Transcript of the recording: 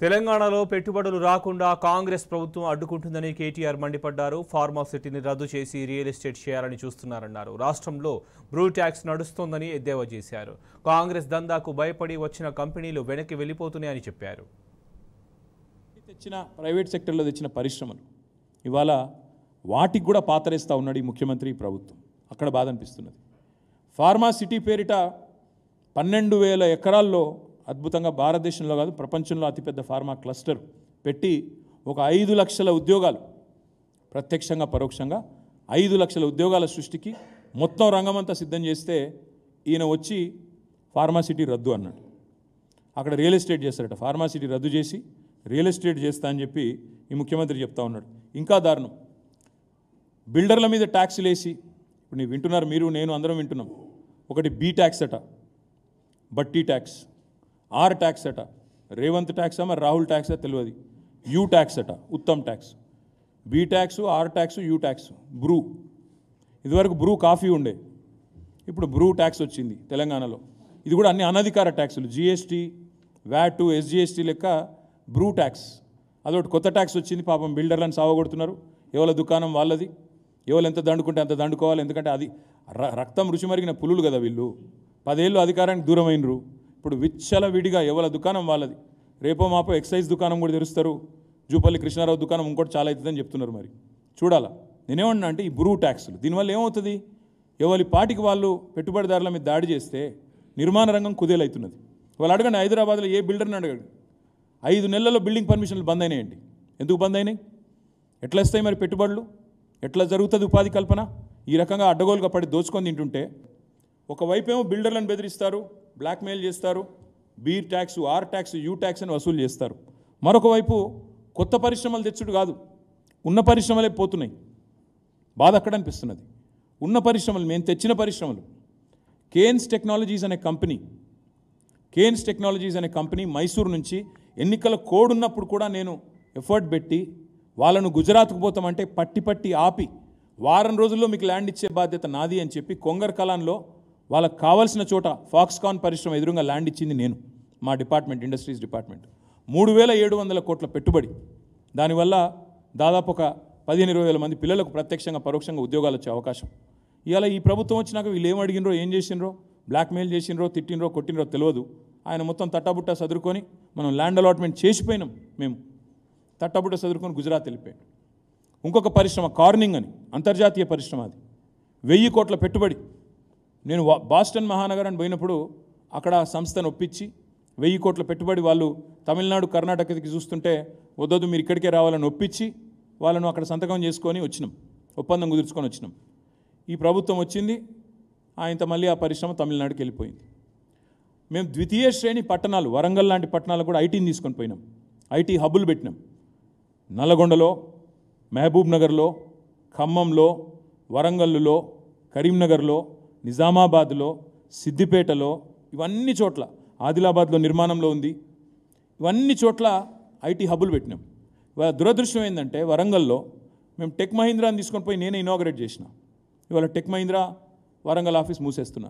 తెలంగాణలో పెట్టుబడులు రాకుండా కాంగ్రెస్ ప్రభుత్వం అడ్డుకుంటుందని కేటీఆర్ మండిపడ్డారు. ఫార్మాసిటీని రద్దు చేసి రియల్ ఎస్టేట్ చేయాలని చూస్తున్నారన్నారు. రాష్ట్రంలో బ్రూ ట్యాక్స్ నడుస్తోందని ఎద్దేవా చేశారు. కాంగ్రెస్ దందాకు భయపడి వచ్చిన కంపెనీలు వెనక్కి వెళ్లిపోతున్నాయని చెప్పారు. ప్రైవేట్ సెక్టర్లో తెచ్చిన పరిశ్రమలు ఇవాళ వాటికి కూడా పాతరేస్తా ఉన్నాడు ఈ ముఖ్యమంత్రి ప్రభుత్వం. అక్కడ బాధ అనిపిస్తున్నది. ఫార్మాసిటీ పేరిట 12,000 ఎకరాల్లో అద్భుతంగా భారతదేశంలో కాదు ప్రపంచంలో అతిపెద్ద ఫార్మా క్లస్టర్ పెట్టి ఒక 5 లక్షల ఉద్యోగాలు ప్రత్యక్షంగా పరోక్షంగా 5 లక్షల ఉద్యోగాల సృష్టికి మొత్తం రంగమంతా సిద్ధం చేస్తే ఈయన వచ్చి ఫార్మాసిటీ రద్దు అన్నాడు. అక్కడ రియల్ ఎస్టేట్ చేస్తారట. ఫార్మాసిటీ రద్దు చేసి రియల్ ఎస్టేట్ చేస్తా అని చెప్పి ఈ ముఖ్యమంత్రి చెప్తా ఉన్నాడు. ఇంకా దారుణం, బిల్డర్ల మీద ట్యాక్స్లు వేసి, ఇప్పుడు ನೀವು వింటున్నారు, మీరు నేను అందరం వింటున్నాం. ఒకటి బి ట్యాక్స్ అట, బట్టి ట్యాక్స్, ఆర్ ట్యాక్స్ అట, రేవంత్ ట్యాక్స్ మరి రాహుల్ ట్యాక్స్ తెలియదు, యూ ట్యాక్స్ అట, Uttam tax, B tax, R tax, U tax, Bru. ఇదివరకు బ్రూ కాఫీ ఉండే, ఇప్పుడు బ్రూ ట్యాక్స్ వచ్చింది తెలంగాణలో. ఇది కూడా అన్ని అనధికార ట్యాక్సులు, జిఎస్టీ, వ్యాట్, ఎస్జిఎస్టీ లెక్క బ్రూ ట్యాక్స్. అదొకటి కొత్త ట్యాక్స్ వచ్చింది. పాపం బిల్డర్లను సావగొడుతున్నారు. ఎవరి దుకాణం వాళ్ళది, ఎవరు ఎంత దండుకుంటే అంత దండుకోవాలి. ఎందుకంటే అది రక్తం రుచి మరిగిన పులులు కదా వీళ్ళు. 10 ఏళ్ళు అధికారానికి దూరమైనరు. ఇప్పుడు విచ్చల విడిగా ఎవరి దుకాణం వాళ్ళది. రేపో మాపో ఎక్సైజ్ దుకాణం కూడా తెరుస్తారు. జూపల్లి కృష్ణారావు దుకాణం ఇంకోటి చాలా అవుతుందని చెప్తున్నారు. మరి చూడాలా. నేనేమన్నా అంటే ఈ బ్రూ ట్యాక్సులు దీనివల్ల ఏమవుతుంది? ఎవరి పాటికి వాళ్ళు పెట్టుబడిదారుల మీద దాడి చేస్తే నిర్మాణ రంగం కుదేలవుతున్నది. వాళ్ళు అడగండి, హైదరాబాద్లో ఏ బిల్డర్ని అడగండి, 5 నెలల్లో బిల్డింగ్ పర్మిషన్లు బంద్ అయినాయండి. ఎందుకు బంద్ అయినాయి? ఎట్లా వస్తాయి మరి పెట్టుబడులు? ఎట్లా జరుగుతుంది ఉపాధి కల్పన? ఈ రకంగా అడ్డగోలుగా పడి దోచుకొని తింటుంటే ఒకవైపు ఏమో బిల్డర్లను బెదిరిస్తారు, బ్లాక్మెయిల్ చేస్తారు, be tax, R tax, U tax అని వసూలు చేస్తారు. మరొక వైపు కొత్త పరిశ్రమలు తెచ్చుడు కాదు, ఉన్న పరిశ్రమలే పోతున్నాయి. బాధ అక్కడ అనిపిస్తున్నది. ఉన్న పరిశ్రమలు, మేము తెచ్చిన పరిశ్రమలు, కేన్స్ టెక్నాలజీస్ అనే కంపెనీ మైసూరు నుంచి ఎన్నికల కోడ్ ఉన్నప్పుడు కూడా నేను ఎఫర్ట్ పెట్టి వాళ్ళను గుజరాత్కు పోతామంటే పట్టి ఆపి వారం రోజుల్లో మీకు ల్యాండ్ ఇచ్చే బాధ్యత నాది అని చెప్పి కొంగర్ కలాన్లో వాళ్ళకు కావాల్సిన చోట ఫాక్స్కాన్ పరిశ్రమ ఎదురుగా ల్యాండ్ ఇచ్చింది నేను, మా డిపార్ట్మెంట్, ఇండస్ట్రీస్ డిపార్ట్మెంట్. 3,700 కోట్ల పెట్టుబడి. దానివల్ల దాదాపు ఒక 15-20 మంది పిల్లలకు ప్రత్యక్షంగా పరోక్షంగా ఉద్యోగాలు వచ్చే అవకాశం. ఇవాళ ఈ ప్రభుత్వం వచ్చినాక వీళ్ళు ఏం అడిగినరో, ఏం చేసినరో, బ్లాక్మెయిల్ చేసినరో, తిట్టినరో, కొట్టినరో తెలియదు. ఆయన మొత్తం తట్టాబుట్టా చదువుకొని మనం ల్యాండ్ అలాట్మెంట్ చేసిపోయినాం. మేము తట్టాబుట్టా చదువుకొని గుజరాత్ వెళ్ళిపోయాం. ఇంకొక పరిశ్రమ కార్నింగ్ అని, అంతర్జాతీయ పరిశ్రమ, అది 1000 కోట్ల పెట్టుబడి. నేను బాస్టన్ మహానగరాన్ని పోయినప్పుడు అక్కడ సంస్థను ఒప్పించి 1000 కోట్ల పెట్టుబడి వాళ్ళు తమిళనాడు, కర్ణాటకకి చూస్తుంటే వద్దొద్దు మీరు ఇక్కడికే రావాలని ఒప్పించి వాళ్ళను అక్కడ సంతకం చేసుకొని వచ్చినాం, ఒప్పందం కుదుర్చుకొని వచ్చినాం. ఈ ప్రభుత్వం వచ్చింది, ఆయనతో మళ్ళీ ఆ పరిశ్రమ తమిళనాడుకి వెళ్ళిపోయింది. మేము ద్వితీయ శ్రేణి పట్టణాలు, వరంగల్ లాంటి పట్టణాలు కూడా ఐటీని తీసుకొని పోయినాం. ఐటీ హబ్బులు పెట్టినాం. నల్గొండలో, మహబూబ్ నగర్లో, ఖమ్మంలో, వరంగల్లో, కరీంనగర్లో, నిజామాబాద్లో, సిద్దిపేటలో, ఇవన్నీ చోట్ల, ఆదిలాబాద్లో నిర్మాణంలో ఉంది. ఇవన్నీ చోట్ల ఐటీ హబ్బులు పెట్టినాం. దురదృష్టం ఏంటంటే వరంగల్లో మేము టెక్ మహీంద్రాని తీసుకొని పోయి నేనే ఇనాగరేట్ చేసిన. ఇవాళ టెక్ మహీంద్రా వరంగల్ ఆఫీస్ మూసేస్తున్నారు.